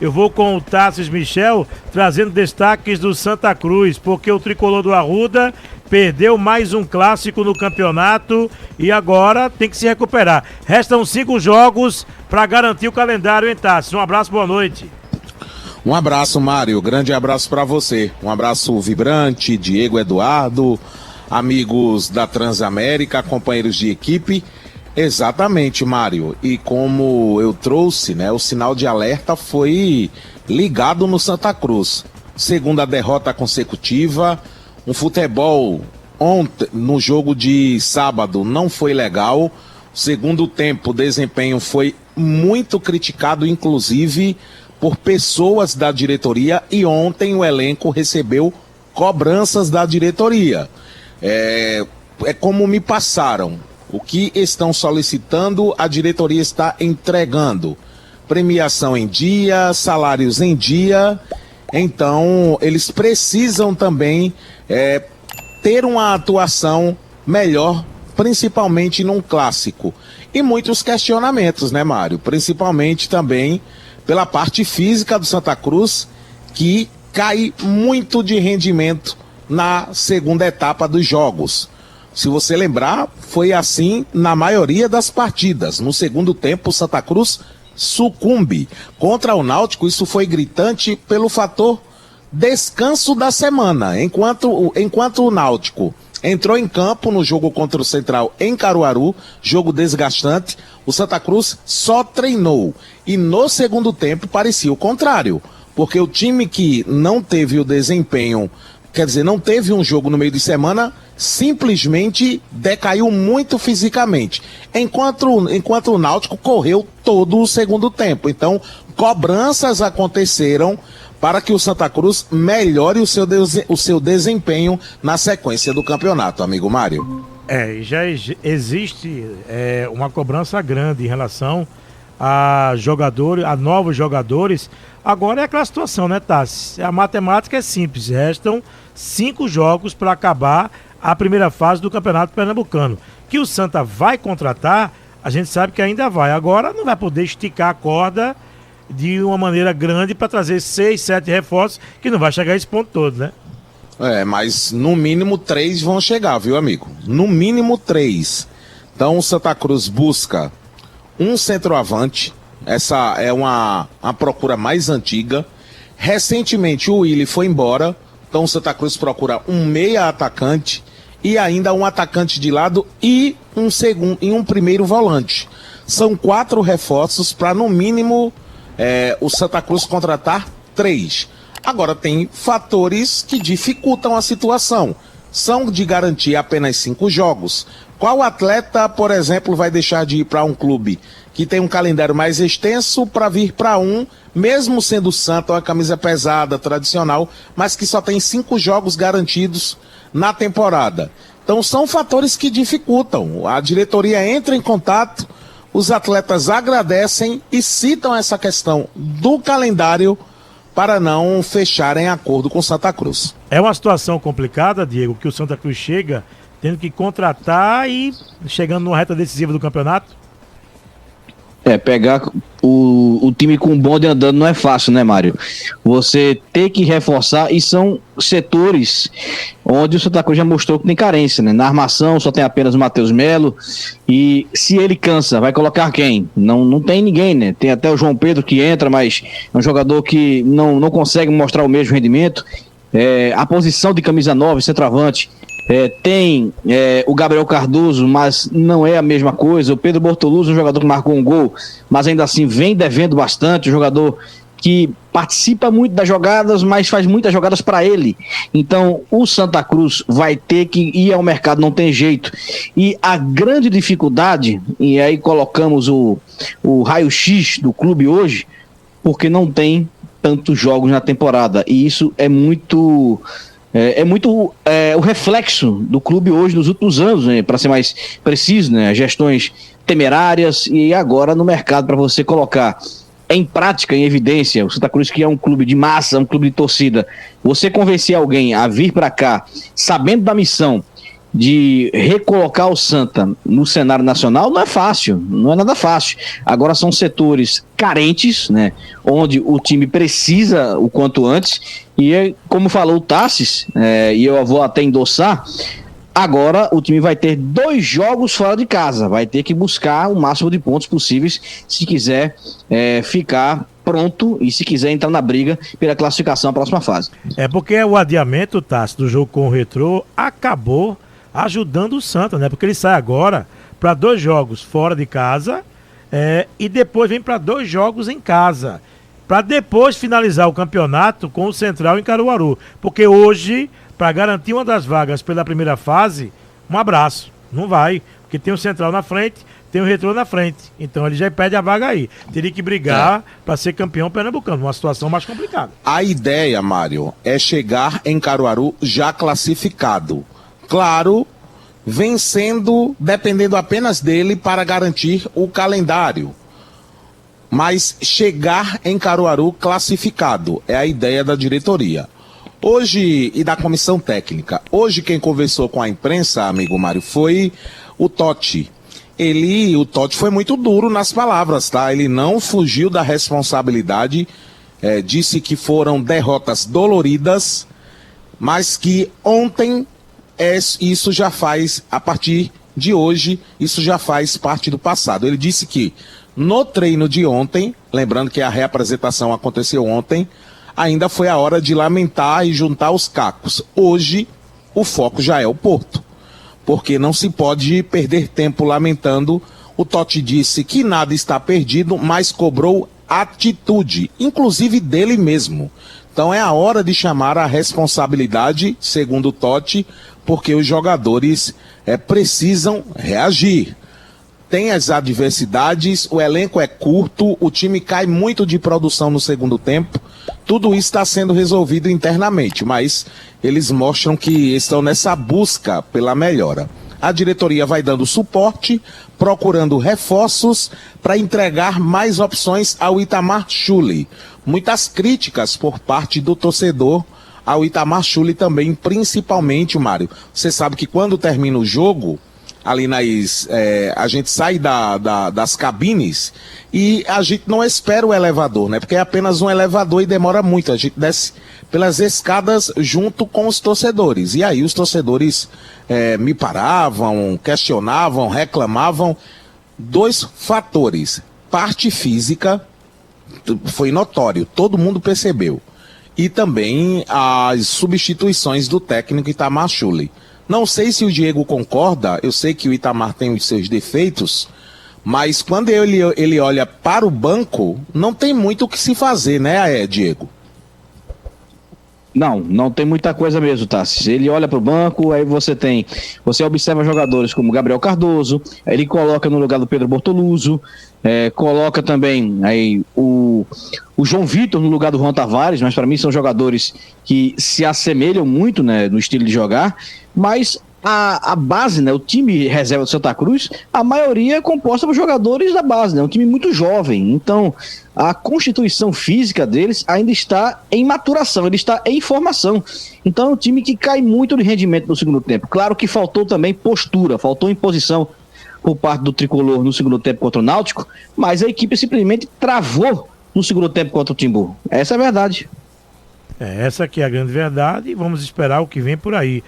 Eu vou com o Tassis Michel, trazendo destaques do Santa Cruz, porque o tricolor do Arruda perdeu mais um clássico no campeonato e agora tem que se recuperar. Restam 5 jogos para garantir o calendário, hein, Tassis? Um abraço, boa noite. Um abraço, Mário. Grande abraço para você. Um abraço vibrante, Diego Eduardo, amigos da Transamérica, companheiros de equipe. Exatamente, Mário. E como eu trouxe, né, o sinal de alerta foi ligado no Santa Cruz. Segunda derrota consecutiva. Um futebol ontem, no jogo de sábado, não foi legal. Segundo tempo, o desempenho foi muito criticado, inclusive por pessoas da diretoria. E ontem o elenco recebeu cobranças da diretoria. É como me passaram. O que estão solicitando, a diretoria está entregando. Premiação em dia, salários em dia. Então, eles precisam também ter uma atuação melhor, principalmente num clássico. E muitos questionamentos, né, Mário? Principalmente também pela parte física do Santa Cruz, que cai muito de rendimento na segunda etapa dos jogos. Se você lembrar, foi assim na maioria das partidas. No segundo tempo, o Santa Cruz sucumbe. Contra o Náutico, isso foi gritante pelo fator descanso da semana. Enquanto o Náutico entrou em campo no jogo contra o Central em Caruaru, jogo desgastante, o Santa Cruz só treinou. E no segundo tempo parecia o contrário, porque o time que não teve o desempenho, quer dizer, não teve um jogo no meio de semana, simplesmente decaiu muito fisicamente, enquanto o Náutico correu todo o segundo tempo. Então, cobranças aconteceram para que o Santa Cruz melhore o seu desempenho na sequência do campeonato, amigo Mário. Já existe uma cobrança grande em relação a novos jogadores. Agora é aquela situação, né, Tassi? A matemática é simples, restam 5 jogos para acabar a primeira fase do Campeonato Pernambucano. Que o Santa vai contratar, a gente sabe que ainda vai. Agora não vai poder esticar a corda de uma maneira grande para trazer 6, 7 reforços, que não vai chegar a esse ponto todo, né? Mas no mínimo 3 vão chegar, viu, amigo? No mínimo 3. Então o Santa Cruz busca um centroavante. Essa é uma procura mais antiga. Recentemente o Willi foi embora. Então o Santa Cruz procura um meia atacante e ainda um atacante de lado e um primeiro volante. São 4 reforços para no mínimo o Santa Cruz contratar 3. Agora tem fatores que dificultam a situação. São de garantir apenas 5 jogos. Qual atleta, por exemplo, vai deixar de ir para um clube que tem um calendário mais extenso para vir para mesmo sendo o Santa uma camisa pesada, tradicional, mas que só tem 5 jogos garantidos na temporada? Então são fatores que dificultam. A diretoria entra em contato, os atletas agradecem e citam essa questão do calendário para não fecharem acordo com Santa Cruz. É uma situação complicada, Diego, que o Santa Cruz chega tendo que contratar e chegando numa reta decisiva do campeonato? Pegar o time com o bonde andando não é fácil, né, Mário? Você tem que reforçar, e são setores onde o Santa Cruz já mostrou que tem carência, né? Na armação só tem apenas o Matheus Melo, e se ele cansa, vai colocar quem? Não tem ninguém, né? Tem até o João Pedro que entra, mas é um jogador que não consegue mostrar o mesmo rendimento. A posição de camisa 9, centroavante, tem o Gabriel Cardoso, mas não é a mesma coisa. O Pedro Bortoluzzi, um jogador que marcou um gol, mas ainda assim vem devendo bastante, um jogador que participa muito das jogadas, mas faz muitas jogadas para ele. Então o Santa Cruz vai ter que ir ao mercado, não tem jeito. E a grande dificuldade, e aí colocamos o raio-x do clube hoje, porque não tem tantos jogos na temporada, e isso é muito o reflexo do clube hoje nos últimos anos, né, para ser mais preciso, né, gestões temerárias, e agora no mercado para você colocar em prática, em evidência, o Santa Cruz, que é um clube de massa, um clube de torcida, você convencer alguém a vir para cá sabendo da missão de recolocar o Santa no cenário nacional não é fácil, não é nada fácil. Agora são setores carentes, né, onde o time precisa o quanto antes, e como falou o Tassis, e eu vou até endossar, agora o time vai ter 2 jogos fora de casa, vai ter que buscar o máximo de pontos possíveis se quiser ficar pronto e se quiser entrar na briga pela classificação à próxima fase. É porque o adiamento, Tassi, do jogo com o Retrô acabou ajudando o Santa, né? Porque ele sai agora para 2 jogos fora de casa e depois vem para 2 jogos em casa, para depois finalizar o campeonato com o Central em Caruaru. Porque hoje, para garantir uma das vagas pela primeira fase, um abraço, não vai, porque tem o Central na frente, tem o Retrô na frente, então ele já perde a vaga aí. Teria que brigar para ser campeão pernambucano, uma situação mais complicada. A ideia, Mário, é chegar em Caruaru já classificado. Claro, vencendo, dependendo apenas dele para garantir o calendário. Mas chegar em Caruaru classificado é a ideia da diretoria. Hoje, e da comissão técnica, hoje quem conversou com a imprensa, amigo Mário, foi o Totti. O Totti foi muito duro nas palavras, tá? Ele não fugiu da responsabilidade, disse que foram derrotas doloridas, mas que ontem isso já faz, a partir de hoje, isso já faz parte do passado. Ele disse que no treino de ontem, lembrando que a reapresentação aconteceu ontem, ainda foi a hora de lamentar e juntar os cacos. Hoje, o foco já é o Porto, porque não se pode perder tempo lamentando. O Totti disse que nada está perdido, mas cobrou atitude, inclusive dele mesmo. Então é a hora de chamar a responsabilidade, segundo o Totti, porque os jogadores precisam reagir. Tem as adversidades, o elenco é curto, o time cai muito de produção no segundo tempo. Tudo isso está sendo resolvido internamente, mas eles mostram que estão nessa busca pela melhora. A diretoria vai dando suporte, procurando reforços para entregar mais opções ao Itamar Schulli. Muitas críticas por parte do torcedor ao Itamar Schulli também, principalmente, Mário. Você sabe que quando termina o jogo, ali a gente sai das cabines e a gente não espera o elevador, né? Porque é apenas um elevador e demora muito. A gente desce pelas escadas junto com os torcedores. E aí os torcedores me paravam, questionavam, reclamavam. 2 fatores. Parte física, foi notório, todo mundo percebeu. E também as substituições do técnico Itamar Schulli. Não sei se o Diego concorda, eu sei que o Itamar tem os seus defeitos, mas quando ele olha para o banco, não tem muito o que se fazer, né, Diego? Não tem muita coisa mesmo, Tassi. Ele olha para o banco, aí você observa jogadores como Gabriel Cardoso, aí ele coloca no lugar do Pedro Bortoluso, coloca também aí o João Vitor no lugar do Juan Tavares, mas para mim são jogadores que se assemelham muito, né, no estilo de jogar, mas a base, né, o time reserva do Santa Cruz, a maioria é composta por jogadores da base, né, um time muito jovem. Então, a constituição física deles ainda está em maturação, ele está em formação. Então, é um time que cai muito de rendimento no segundo tempo. Claro que faltou também postura, faltou imposição por parte do tricolor no segundo tempo contra o Náutico, mas a equipe simplesmente travou no segundo tempo contra o Timbu. Essa é a verdade. Essa aqui é a grande verdade e vamos esperar o que vem por aí.